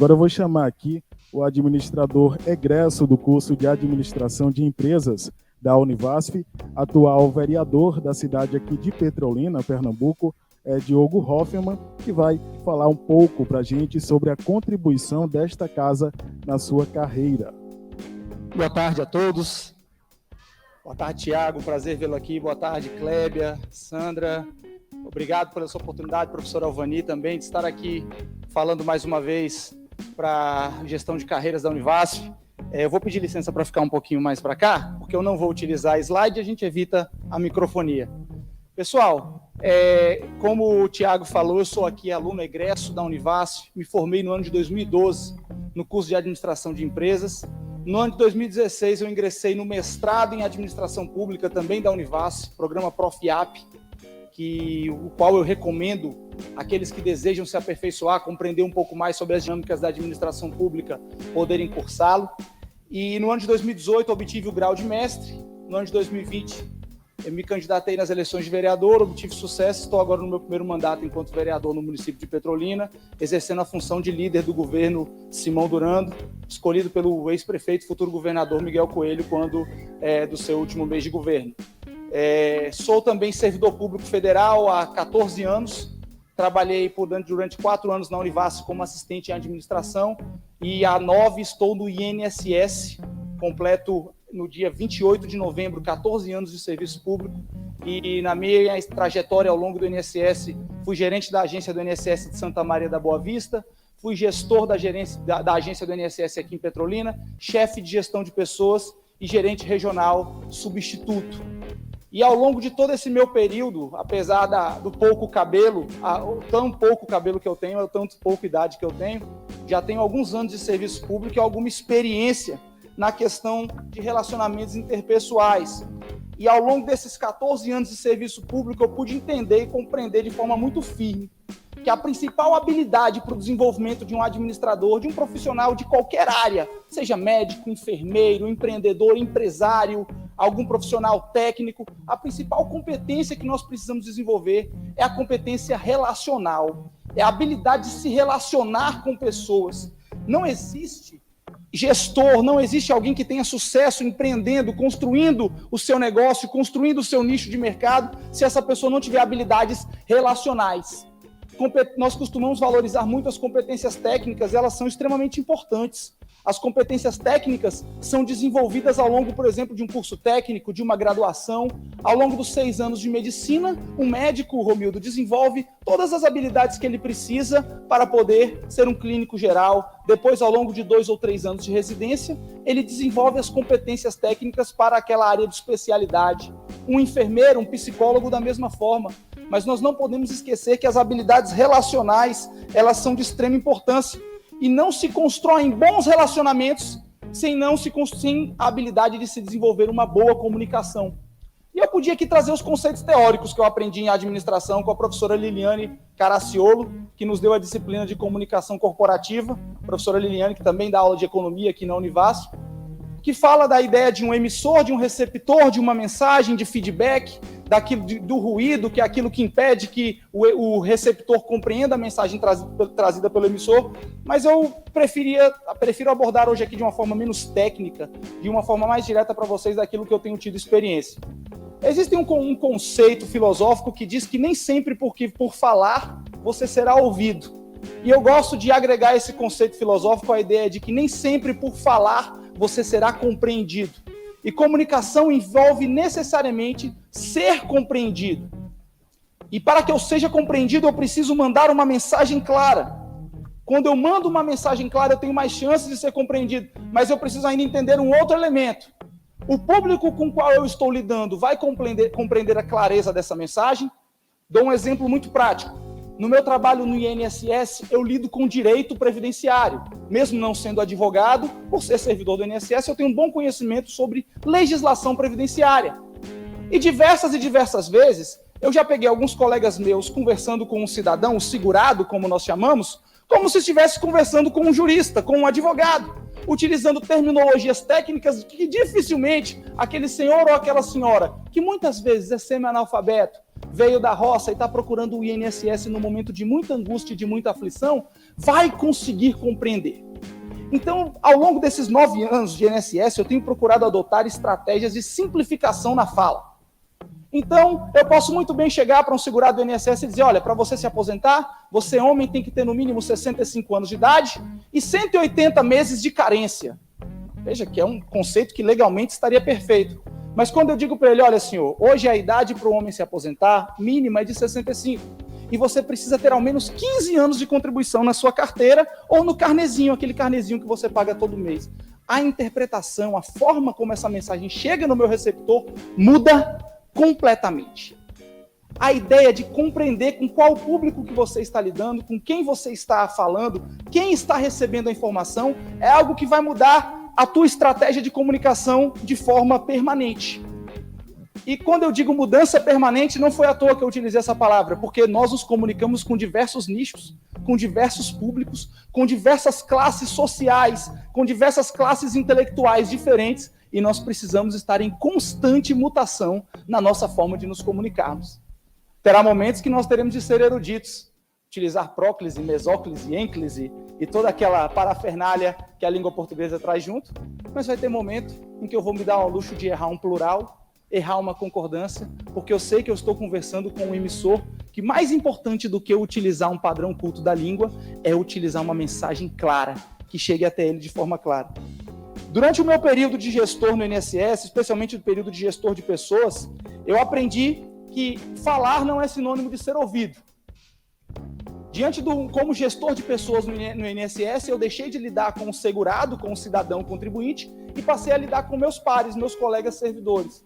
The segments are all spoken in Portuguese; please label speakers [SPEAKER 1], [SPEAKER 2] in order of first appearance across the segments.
[SPEAKER 1] Agora eu vou chamar aqui o administrador egresso do curso de Administração de Empresas da Univasf, atual vereador da cidade aqui de Petrolina, Pernambuco, Diogo Hoffmann, que vai falar um pouco para a gente sobre a contribuição desta casa na sua carreira.
[SPEAKER 2] Boa tarde a todos. Boa tarde, Tiago. Prazer vê-lo aqui. Boa tarde, Clébia, Sandra. Obrigado pela sua oportunidade, professor Alvani, também, de estar aqui falando mais uma vez para a gestão de carreiras da Univasf. Eu vou pedir licença para ficar um pouquinho mais para cá, porque eu não vou utilizar slide e a gente evita a microfonia. Pessoal, como o Tiago falou, eu sou aqui aluno egresso da Univasf, me formei no ano de 2012 no curso de Administração de Empresas. No ano de 2016 eu ingressei no mestrado em Administração Pública também da Univasf, programa Profiap, o qual eu recomendo aqueles que desejam se aperfeiçoar, compreender um pouco mais sobre as dinâmicas da administração pública, poderem cursá-lo. E no ano de 2018 obtive o grau de mestre. No ano de 2020 eu me candidatei nas eleições de vereador, obtive sucesso, estou agora no meu primeiro mandato enquanto vereador no município de Petrolina, exercendo a função de líder do governo Simão Durando, escolhido pelo ex-prefeito, futuro governador Miguel Coelho, quando do seu último mês de governo. Sou também servidor público federal há 14 anos, trabalhei durante 4 anos na Univasf como assistente em administração e há 9 estou no INSS, completo no dia 28 de novembro, 14 anos de serviço público, e na minha trajetória ao longo do INSS, fui gerente da agência do INSS de Santa Maria da Boa Vista, fui gestor da agência do INSS aqui em Petrolina, chefe de gestão de pessoas e gerente regional substituto. E ao longo de todo esse meu período, apesar do pouco cabelo, o tão pouco cabelo que eu tenho, a tão pouca idade que eu tenho, já tenho alguns anos de serviço público e alguma experiência na questão de relacionamentos interpessoais. E ao longo desses 14 anos de serviço público, eu pude entender e compreender de forma muito firme que a principal habilidade para o desenvolvimento de um administrador, de um profissional de qualquer área, seja médico, enfermeiro, empreendedor, empresário, algum profissional técnico, a principal competência que nós precisamos desenvolver é a competência relacional, é a habilidade de se relacionar com pessoas. Não existe gestor, não existe alguém que tenha sucesso empreendendo, construindo o seu negócio, construindo o seu nicho de mercado, se essa pessoa não tiver habilidades relacionais. Nós costumamos valorizar muito as competências técnicas, elas são extremamente importantes. As competências técnicas são desenvolvidas ao longo, por exemplo, de um curso técnico, de uma graduação. Ao longo dos 6 anos de medicina, um médico, Romildo, desenvolve todas as habilidades que ele precisa para poder ser um clínico geral. Depois, ao longo de 2 ou 3 anos de residência, ele desenvolve as competências técnicas para aquela área de especialidade. Um enfermeiro, um psicólogo da mesma forma. Mas nós não podemos esquecer que as habilidades relacionais, elas são de extrema importância. E não se constroem bons relacionamentos sem a habilidade de se desenvolver uma boa comunicação. E eu podia aqui trazer os conceitos teóricos que eu aprendi em administração com a professora Liliane Caraciolo, que nos deu a disciplina de comunicação corporativa, a professora Liliane, que também dá aula de economia aqui na Univasf, que fala da ideia de um emissor, de um receptor, de uma mensagem, de feedback, do ruído, que é aquilo que impede que o receptor compreenda a mensagem trazida pelo emissor, mas eu prefiro abordar hoje aqui de uma forma menos técnica, de uma forma mais direta para vocês daquilo que eu tenho tido experiência. Existe um conceito filosófico que diz que nem sempre por falar você será ouvido. E eu gosto de agregar esse conceito filosófico à ideia de que nem sempre por falar você será compreendido. E comunicação envolve necessariamente ser compreendido. E para que eu seja compreendido, eu preciso mandar uma mensagem clara. Quando eu mando uma mensagem clara, eu tenho mais chances de ser compreendido. Mas eu preciso ainda entender um outro elemento. O público com o qual eu estou lidando vai compreender a clareza dessa mensagem? Dou um exemplo muito prático. No meu trabalho no INSS, eu lido com direito previdenciário. Mesmo não sendo advogado, por ser servidor do INSS, eu tenho um bom conhecimento sobre legislação previdenciária. E diversas vezes, eu já peguei alguns colegas meus conversando com um cidadão, um segurado, como nós chamamos, como se estivesse conversando com um jurista, com um advogado, utilizando terminologias técnicas que dificilmente aquele senhor ou aquela senhora, que muitas vezes é semi-analfabeto, veio da roça e está procurando o INSS no momento de muita angústia e de muita aflição, vai conseguir compreender. Então, ao longo desses 9 anos de INSS, eu tenho procurado adotar estratégias de simplificação na fala. Então, eu posso muito bem chegar para um segurado do INSS e dizer, olha, para você se aposentar, você homem tem que ter no mínimo 65 anos de idade e 180 meses de carência. Veja que é um conceito que legalmente estaria perfeito. Mas quando eu digo para ele, olha senhor, hoje a idade para o homem se aposentar mínima é de 65. E você precisa ter ao menos 15 anos de contribuição na sua carteira ou no carnezinho, aquele carnezinho que você paga todo mês. A interpretação, a forma como essa mensagem chega no meu receptor muda completamente. A ideia de compreender com qual público que você está lidando, com quem você está falando, quem está recebendo a informação, é algo que vai mudar a tua estratégia de comunicação de forma permanente. E quando eu digo mudança permanente, não foi à toa que eu utilizei essa palavra, porque nós nos comunicamos com diversos nichos, com diversos públicos, com diversas classes sociais, com diversas classes intelectuais diferentes, e nós precisamos estar em constante mutação na nossa forma de nos comunicarmos. Terá momentos que nós teremos de ser eruditos, utilizar próclise, mesóclise, ênclise e toda aquela parafernália que a língua portuguesa traz junto, mas vai ter momento em que eu vou me dar ao luxo de errar um plural, errar uma concordância, porque eu sei que eu estou conversando com um emissor que mais importante do que utilizar um padrão culto da língua é utilizar uma mensagem clara, que chegue até ele de forma clara. Durante o meu período de gestor no INSS, especialmente no período de gestor de pessoas, eu aprendi que falar não é sinônimo de ser ouvido. Como gestor de pessoas no INSS, eu deixei de lidar com o segurado, com o cidadão contribuinte, e passei a lidar com meus pares, meus colegas servidores.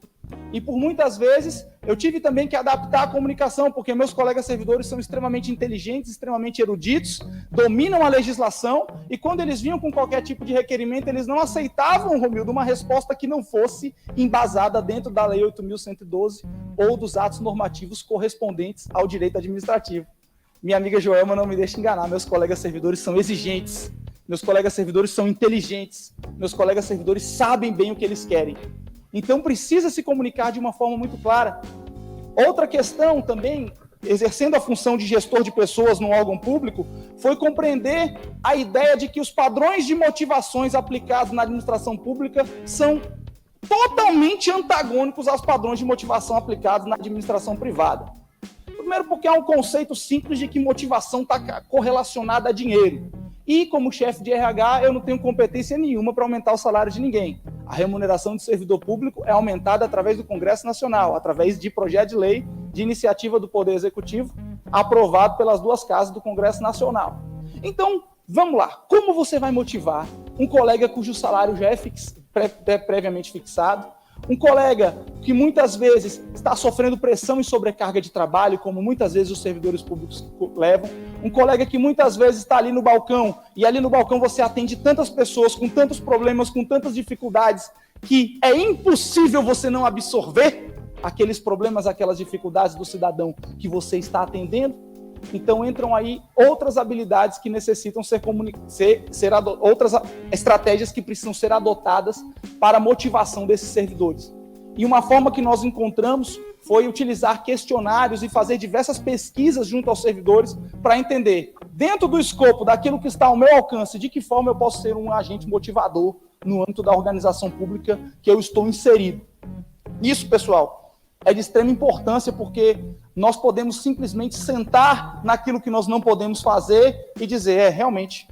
[SPEAKER 2] E por muitas vezes, eu tive também que adaptar a comunicação, porque meus colegas servidores são extremamente inteligentes, extremamente eruditos, dominam a legislação, e quando eles vinham com qualquer tipo de requerimento, eles não aceitavam, Romildo, uma resposta que não fosse embasada dentro da Lei 8.112 ou dos atos normativos correspondentes ao direito administrativo. Minha amiga Joelma não me deixa enganar, meus colegas servidores são exigentes, meus colegas servidores são inteligentes, meus colegas servidores sabem bem o que eles querem. Então precisa se comunicar de uma forma muito clara. Outra questão também, exercendo a função de gestor de pessoas num órgão público, foi compreender a ideia de que os padrões de motivações aplicados na administração pública são totalmente antagônicos aos padrões de motivação aplicados na administração privada. Primeiro porque há um conceito simples de que motivação está correlacionada a dinheiro. E, como chefe de RH, eu não tenho competência nenhuma para aumentar o salário de ninguém. A remuneração do servidor público é aumentada através do Congresso Nacional, através de projeto de lei de iniciativa do Poder Executivo, aprovado pelas duas casas do Congresso Nacional. Então, vamos lá. Como você vai motivar um colega cujo salário já é previamente fixado, um colega que muitas vezes está sofrendo pressão e sobrecarga de trabalho, como muitas vezes os servidores públicos levam, um colega que muitas vezes está ali no balcão, e ali no balcão você atende tantas pessoas com tantos problemas, com tantas dificuldades, que é impossível você não absorver aqueles problemas, aquelas dificuldades do cidadão que você está atendendo. Então entram aí outras habilidades que necessitam outras estratégias que precisam ser adotadas para a motivação desses servidores. E uma forma que nós encontramos foi utilizar questionários e fazer diversas pesquisas junto aos servidores para entender, dentro do escopo daquilo que está ao meu alcance, de que forma eu posso ser um agente motivador no âmbito da organização pública que eu estou inserido. Isso, pessoal, é de extrema importância, porque nós podemos simplesmente sentar naquilo que nós não podemos fazer e dizer, realmente,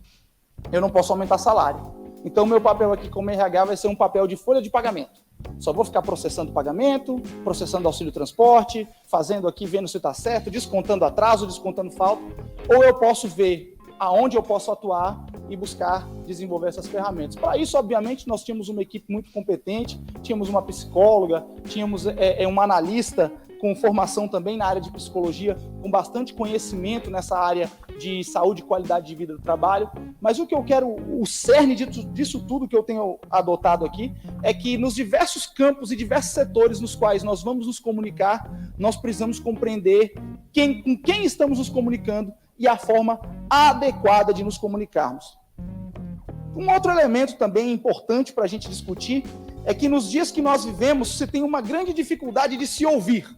[SPEAKER 2] eu não posso aumentar salário. Então, meu papel aqui como RH vai ser um papel de folha de pagamento. Só vou ficar processando pagamento, processando auxílio transporte, fazendo aqui, vendo se está certo, descontando atraso, descontando falta. Ou eu posso ver aonde eu posso atuar e buscar desenvolver essas ferramentas. Para isso, obviamente, nós tínhamos uma equipe muito competente, tínhamos uma psicóloga, tínhamos uma analista com formação também na área de psicologia, com bastante conhecimento nessa área de saúde e qualidade de vida do trabalho. Mas o que eu quero, o cerne disso tudo que eu tenho adotado aqui, é que nos diversos campos e diversos setores nos quais nós vamos nos comunicar, nós precisamos compreender com quem estamos nos comunicando e a forma adequada de nos comunicarmos. Um outro elemento também importante para a gente discutir é que nos dias que nós vivemos, você tem uma grande dificuldade de se ouvir.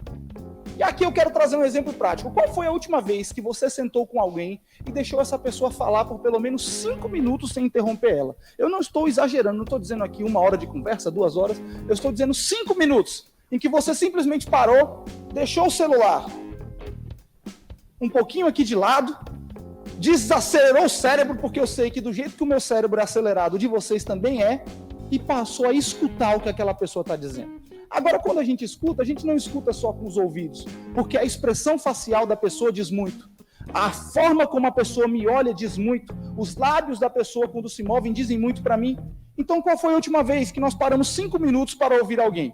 [SPEAKER 2] E aqui eu quero trazer um exemplo prático. Qual foi a última vez que você sentou com alguém e deixou essa pessoa falar por pelo menos 5 minutos sem interromper ela? Eu não estou exagerando, não estou dizendo aqui 1 hora de conversa, 2 horas, eu estou dizendo 5 minutos, em que você simplesmente parou, deixou o celular um pouquinho aqui de lado, desacelerou o cérebro, porque eu sei que do jeito que o meu cérebro é acelerado, o de vocês também é, e passou a escutar o que aquela pessoa está dizendo. Agora, quando a gente não escuta só com os ouvidos, porque a expressão facial da pessoa diz muito. A forma como a pessoa me olha diz muito. Os lábios da pessoa, quando se movem, dizem muito para mim. Então, qual foi a última vez que nós paramos 5 minutos para ouvir alguém?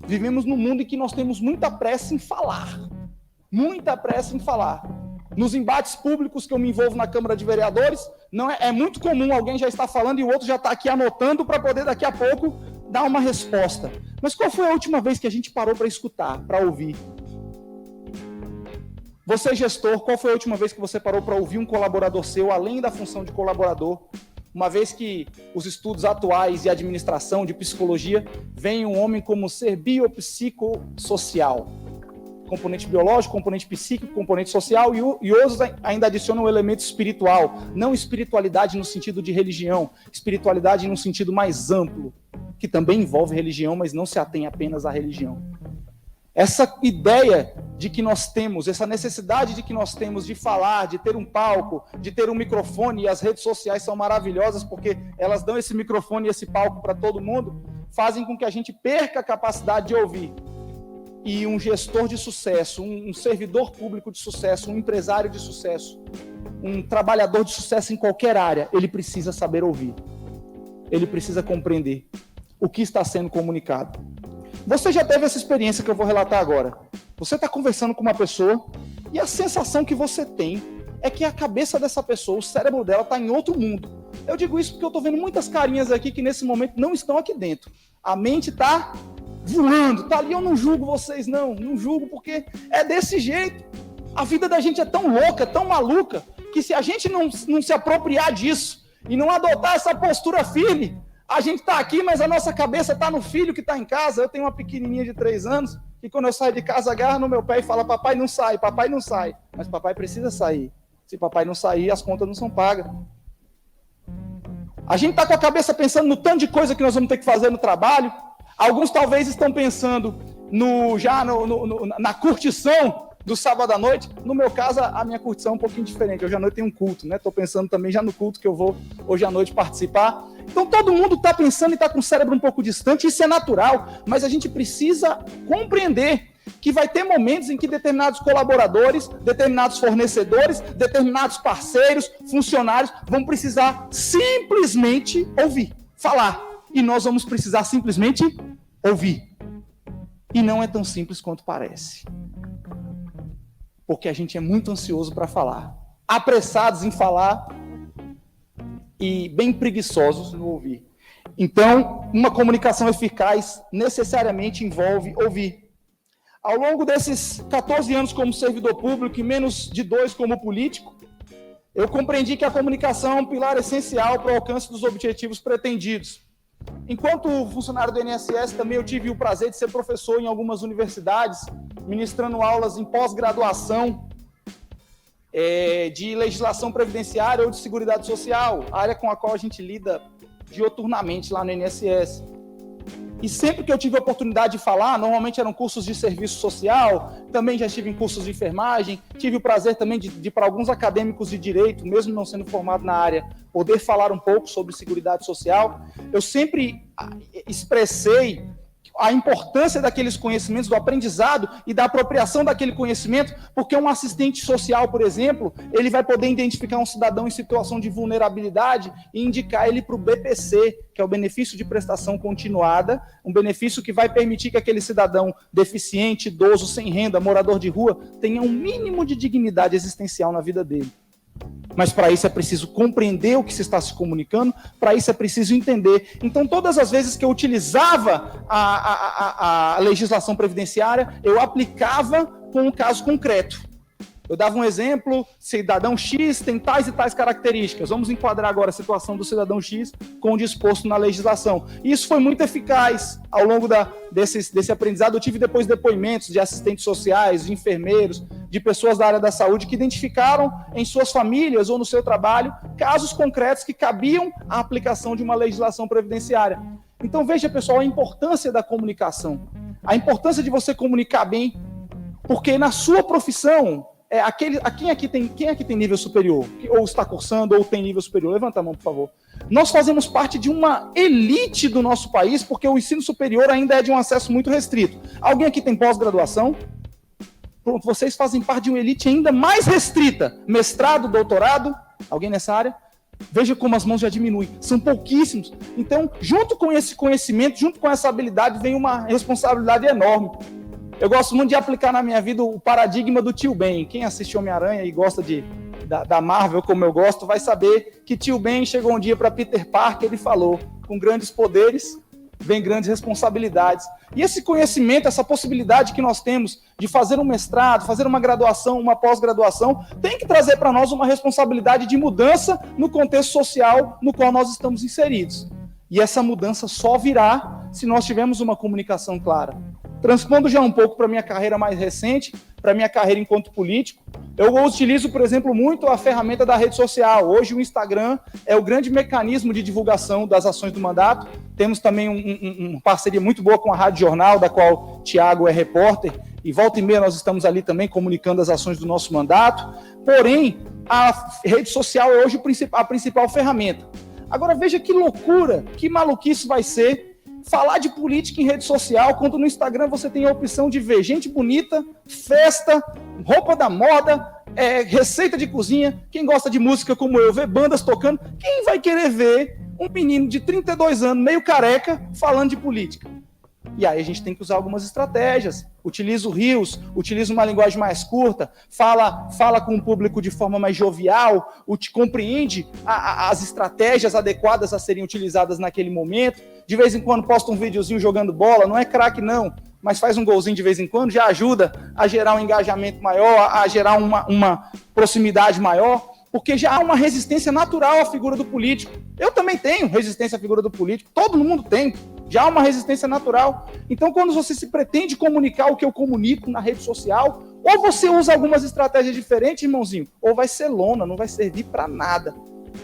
[SPEAKER 2] Vivemos num mundo em que nós temos muita pressa em falar. Muita pressa em falar. Nos embates públicos que eu me envolvo na Câmara de Vereadores, não é muito comum alguém já estar falando e o outro já está aqui anotando para poder daqui a pouco dar uma resposta. Mas qual foi a última vez que a gente parou para escutar, para ouvir? Você, gestor, qual foi a última vez que você parou para ouvir um colaborador seu, além da função de colaborador? Uma vez que os estudos atuais de administração, de psicologia, veem o homem como ser biopsicossocial. Componente biológico, componente psíquico, componente social, e outros ainda adicionam o elemento espiritual. Não espiritualidade no sentido de religião, espiritualidade no sentido mais amplo, que também envolve religião, mas não se atém apenas à religião. Essa ideia de que nós temos, essa necessidade de que nós temos de falar, de ter um palco, de ter um microfone, e as redes sociais são maravilhosas porque elas dão esse microfone e esse palco para todo mundo, fazem com que a gente perca a capacidade de ouvir. E um gestor de sucesso, um servidor público de sucesso, um empresário de sucesso, um trabalhador de sucesso em qualquer área, ele precisa saber ouvir. Ele precisa compreender o que está sendo comunicado. Você já teve essa experiência que eu vou relatar agora. Você está conversando com uma pessoa e a sensação que você tem é que a cabeça dessa pessoa, o cérebro dela está em outro mundo. Eu digo isso porque eu estou vendo muitas carinhas aqui que nesse momento não estão aqui dentro. A mente está voando, está ali. Eu não julgo vocês, não julgo, porque é desse jeito. A vida da gente é tão louca, tão maluca, que se a gente não se apropriar disso e não adotar essa postura firme, a gente está aqui, mas a nossa cabeça está no filho que está em casa. Eu tenho uma pequenininha de 3 anos, que quando eu saio de casa, agarra no meu pé e fala, papai não sai. Mas papai precisa sair. Se papai não sair, as contas não são pagas. A gente está com a cabeça pensando no tanto de coisa que nós vamos ter que fazer no trabalho. Alguns talvez estão pensando na curtição do sábado à noite. No meu caso, a minha curtição é um pouquinho diferente. Hoje à noite tem um culto, né? Estou pensando também já no culto que eu vou hoje à noite participar. Então todo mundo está pensando e está com o cérebro um pouco distante, isso é natural, mas a gente precisa compreender que vai ter momentos em que determinados colaboradores, determinados fornecedores, determinados parceiros, funcionários vão precisar simplesmente ouvir, falar. E nós vamos precisar simplesmente ouvir. E não é tão simples quanto parece. Porque a gente é muito ansioso para falar, apressados em falar e bem preguiçosos no ouvir. Então, uma comunicação eficaz necessariamente envolve ouvir. Ao longo desses 14 anos como servidor público e menos de 2 como político, eu compreendi que a comunicação é um pilar essencial para o alcance dos objetivos pretendidos. Enquanto funcionário do INSS, também eu tive o prazer de ser professor em algumas universidades, ministrando aulas em pós-graduação de legislação previdenciária ou de seguridade social, área com a qual a gente lida dioturnamente lá no INSS. E sempre que eu tive a oportunidade de falar, normalmente eram cursos de serviço social, também já estive em cursos de enfermagem, tive o prazer também de para alguns acadêmicos de direito, mesmo não sendo formado na área, poder falar um pouco sobre seguridade social. Eu sempre expressei a importância daqueles conhecimentos, do aprendizado e da apropriação daquele conhecimento, porque um assistente social, por exemplo, ele vai poder identificar um cidadão em situação de vulnerabilidade e indicar ele para o BPC, que é o benefício de prestação continuada, um benefício que vai permitir que aquele cidadão deficiente, idoso, sem renda, morador de rua, tenha um mínimo de dignidade existencial na vida dele. Mas para isso é preciso compreender o que se está se comunicando, para isso é preciso entender. Então, todas as vezes que eu utilizava a legislação previdenciária, eu aplicava com um caso concreto. Eu dava um exemplo, cidadão X tem tais e tais características. Vamos enquadrar agora a situação do cidadão X com o disposto na legislação. E isso foi muito eficaz ao longo desse aprendizado. Eu tive depois depoimentos de assistentes sociais, de enfermeiros, de pessoas da área da saúde que identificaram em suas famílias ou no seu trabalho casos concretos que cabiam à aplicação de uma legislação previdenciária. Então veja, pessoal, a importância da comunicação. A importância de você comunicar bem, porque na sua profissão... quem aqui tem nível superior? Ou está cursando, ou tem nível superior? Levanta a mão, por favor. Nós fazemos parte de uma elite do nosso país, porque o ensino superior ainda é de um acesso muito restrito. Alguém aqui tem pós-graduação? Pronto, vocês fazem parte de uma elite ainda mais restrita. Mestrado, doutorado? Alguém nessa área? Veja como as mãos já diminuem. São pouquíssimos. Então, junto com esse conhecimento, junto com essa habilidade, vem uma responsabilidade enorme. Eu gosto muito de aplicar na minha vida o paradigma do tio Ben. Quem assiste Homem-Aranha e gosta da Marvel, como eu gosto, vai saber que tio Ben chegou um dia para Peter Parker e falou: com grandes poderes, vem grandes responsabilidades. E esse conhecimento, essa possibilidade que nós temos de fazer um mestrado, fazer uma graduação, uma pós-graduação, tem que trazer para nós uma responsabilidade de mudança no contexto social no qual nós estamos inseridos. E essa mudança só virá se nós tivermos uma comunicação clara. Transpondo já um pouco para a minha carreira mais recente, para a minha carreira enquanto político, eu utilizo, por exemplo, muito a ferramenta da rede social. Hoje o Instagram é o grande mecanismo de divulgação das ações do mandato. Temos também uma parceria muito boa com a Rádio Jornal, da qual Tiago é repórter, e volta e meia nós estamos ali também comunicando as ações do nosso mandato. Porém, a rede social é hoje a principal ferramenta. Agora veja que loucura, que maluquice vai ser falar de política em rede social, quando no Instagram você tem a opção de ver gente bonita, festa, roupa da moda, receita de cozinha. Quem gosta de música como eu, vê bandas tocando. Quem vai querer ver um menino de 32 anos, meio careca, falando de política? E aí a gente tem que usar algumas estratégias. Utiliza o Reels, utiliza uma linguagem mais curta, fala com o público de forma mais jovial, compreende as estratégias adequadas a serem utilizadas naquele momento. De vez em quando posta um videozinho jogando bola, não é craque não, mas faz um golzinho de vez em quando, já ajuda a gerar um engajamento maior, a gerar uma proximidade maior, porque já há uma resistência natural à figura do político. Eu também tenho resistência à figura do político, todo mundo tem, já há uma resistência natural. Então, quando você se pretende comunicar o que eu comunico na rede social, ou você usa algumas estratégias diferentes, irmãozinho, ou vai ser lona, não vai servir para nada,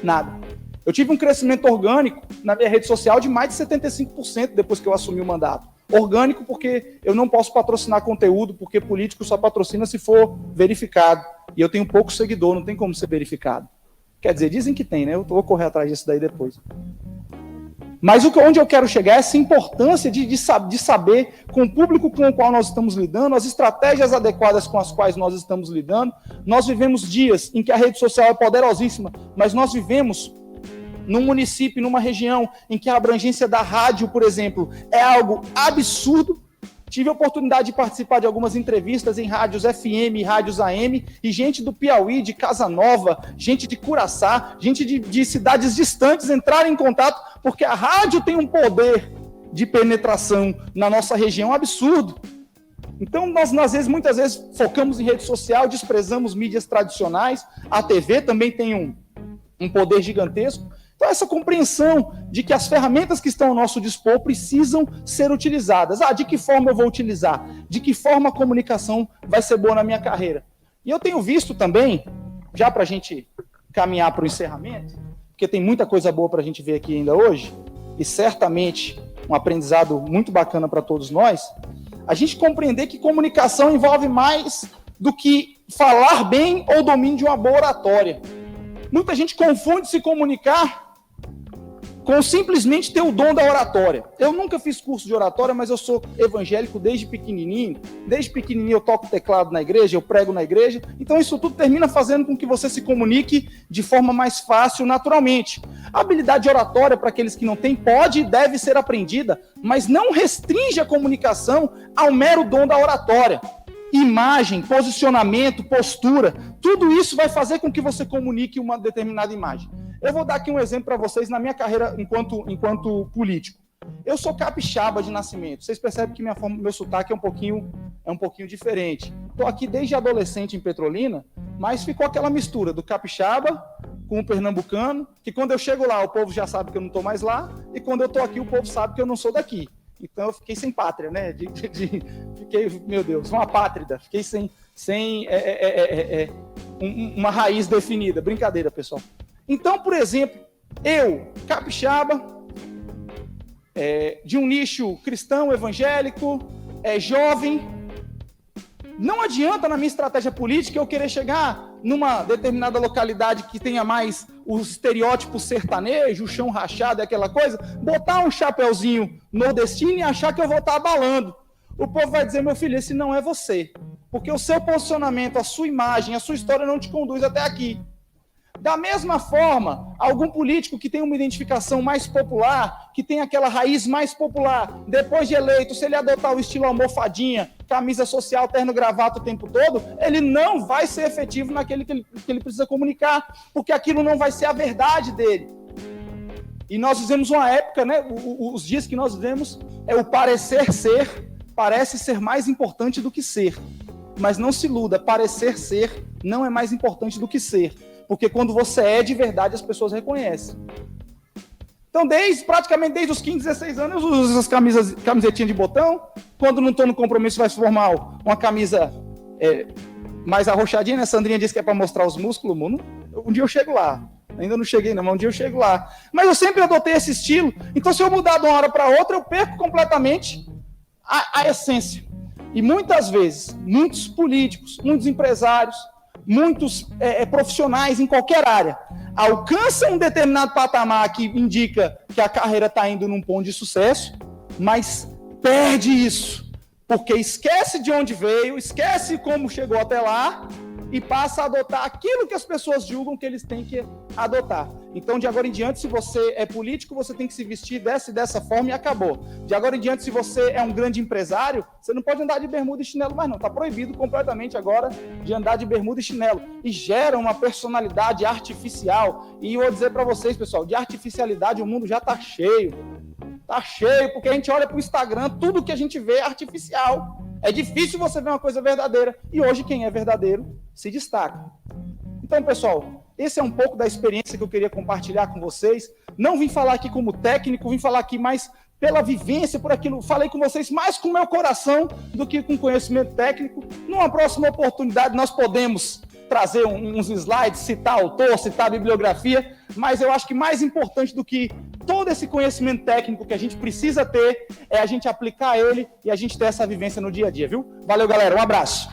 [SPEAKER 2] nada. Eu tive um crescimento orgânico na minha rede social de mais de 75% depois que eu assumi o mandato. Orgânico porque eu não posso patrocinar conteúdo, porque político só patrocina se for verificado. E eu tenho pouco seguidor, não tem como ser verificado. Quer dizer, dizem que tem, né? Eu vou correr atrás disso daí depois. Mas onde eu quero chegar é essa importância de saber com o público com o qual nós estamos lidando, as estratégias adequadas com as quais nós estamos lidando. Nós vivemos dias em que a rede social é poderosíssima, mas nós vivemos num município, numa região em que a abrangência da rádio, por exemplo, é algo absurdo. Tive a oportunidade de participar de algumas entrevistas em rádios FM, rádios AM, e gente do Piauí, de Casa Nova, gente de Curaçá, gente de cidades distantes entrarem em contato, porque a rádio tem um poder de penetração na nossa região absurdo. Então, nós, muitas vezes, focamos em rede social, desprezamos mídias tradicionais, a TV também tem um poder gigantesco. Então, essa compreensão de que as ferramentas que estão ao nosso dispor precisam ser utilizadas. De que forma eu vou utilizar? De que forma a comunicação vai ser boa na minha carreira? E eu tenho visto também, já para a gente caminhar para o encerramento, porque tem muita coisa boa para a gente ver aqui ainda hoje, e certamente um aprendizado muito bacana para todos nós, a gente compreender que comunicação envolve mais do que falar bem ou domínio de uma boa oratória. Muita gente confunde se comunicar com simplesmente ter o dom da oratória. Eu nunca fiz curso de oratória, mas eu sou evangélico desde pequenininho. Desde pequenininho eu toco teclado na igreja, eu prego na igreja. Então isso tudo termina fazendo com que você se comunique de forma mais fácil, naturalmente. A habilidade de oratória, para aqueles que não têm, pode e deve ser aprendida, mas não restringe a comunicação ao mero dom da oratória. Imagem, posicionamento, postura, tudo isso vai fazer com que você comunique uma determinada imagem. Eu vou dar aqui um exemplo para vocês na minha carreira enquanto político. Eu sou capixaba de nascimento. Vocês percebem que meu sotaque é um pouquinho diferente. Estou aqui desde adolescente em Petrolina mas ficou aquela mistura do capixaba com o pernambucano, que quando eu chego lá, o povo já sabe que eu não estou mais lá, e quando eu estou aqui, o povo sabe que eu não sou daqui. Então, eu fiquei sem pátria, né? Fiquei, meu Deus, uma pátrida. Fiquei sem uma raiz definida. Brincadeira, pessoal. Então, por exemplo, eu, capixaba, de um nicho cristão, evangélico, jovem, não adianta na minha estratégia política eu querer chegar numa determinada localidade que tenha mais os estereótipos sertanejo, o chão rachado e aquela coisa, botar um chapeuzinho nordestino e achar que eu vou estar abalando. O povo vai dizer, meu filho, esse não é você. Porque o seu posicionamento, a sua imagem, a sua história não te conduz até aqui. Da mesma forma, algum político que tem uma identificação mais popular, que tem aquela raiz mais popular, depois de eleito, se ele adotar o estilo almofadinha, camisa social, terno, gravata o tempo todo, ele não vai ser efetivo naquele que ele precisa comunicar, porque aquilo não vai ser a verdade dele. E nós vivemos uma época, né, os dias que nós vivemos, o parecer ser, parece ser mais importante do que ser. Mas não se iluda, parecer ser não é mais importante do que ser. Porque quando você é de verdade, as pessoas reconhecem. Então, praticamente desde os 15, 16 anos, eu uso essas camisetinhas de botão. Quando não estou no compromisso mais formal, uma camisa mais arrochadinha, né? Sandrinha disse que é para mostrar os músculos. Um dia eu chego lá. Ainda não cheguei, não, mas um dia eu chego lá. Mas eu sempre adotei esse estilo. Então, se eu mudar de uma hora para outra, eu perco completamente a essência. E muitas vezes, muitos políticos, muitos empresários, muitos profissionais em qualquer área alcançam um determinado patamar que indica que a carreira está indo num ponto de sucesso, mas perde isso, porque esquece de onde veio, esquece como chegou até lá e passa a adotar aquilo que as pessoas julgam que eles têm que adotar. Então, de agora em diante, se você é político, você tem que se vestir dessa forma e acabou. De agora em diante, se você é um grande empresário, você não pode andar de bermuda e chinelo mais não. Está proibido completamente agora de andar de bermuda e chinelo. E gera uma personalidade artificial. E eu vou dizer para vocês, pessoal, de artificialidade o mundo já está cheio. Está cheio, porque a gente olha para o Instagram, tudo que a gente vê é artificial. É difícil você ver uma coisa verdadeira. E hoje, quem é verdadeiro se destaca. Então, pessoal, esse é um pouco da experiência que eu queria compartilhar com vocês. Não vim falar aqui como técnico, vim falar aqui mais pela vivência, por aquilo. Falei com vocês mais com o meu coração do que com conhecimento técnico. Numa próxima oportunidade, nós podemos trazer uns slides, citar autor, citar bibliografia, mas eu acho que mais importante do que todo esse conhecimento técnico que a gente precisa ter é a gente aplicar ele e a gente ter essa vivência no dia a dia, viu? Valeu, galera. Um abraço.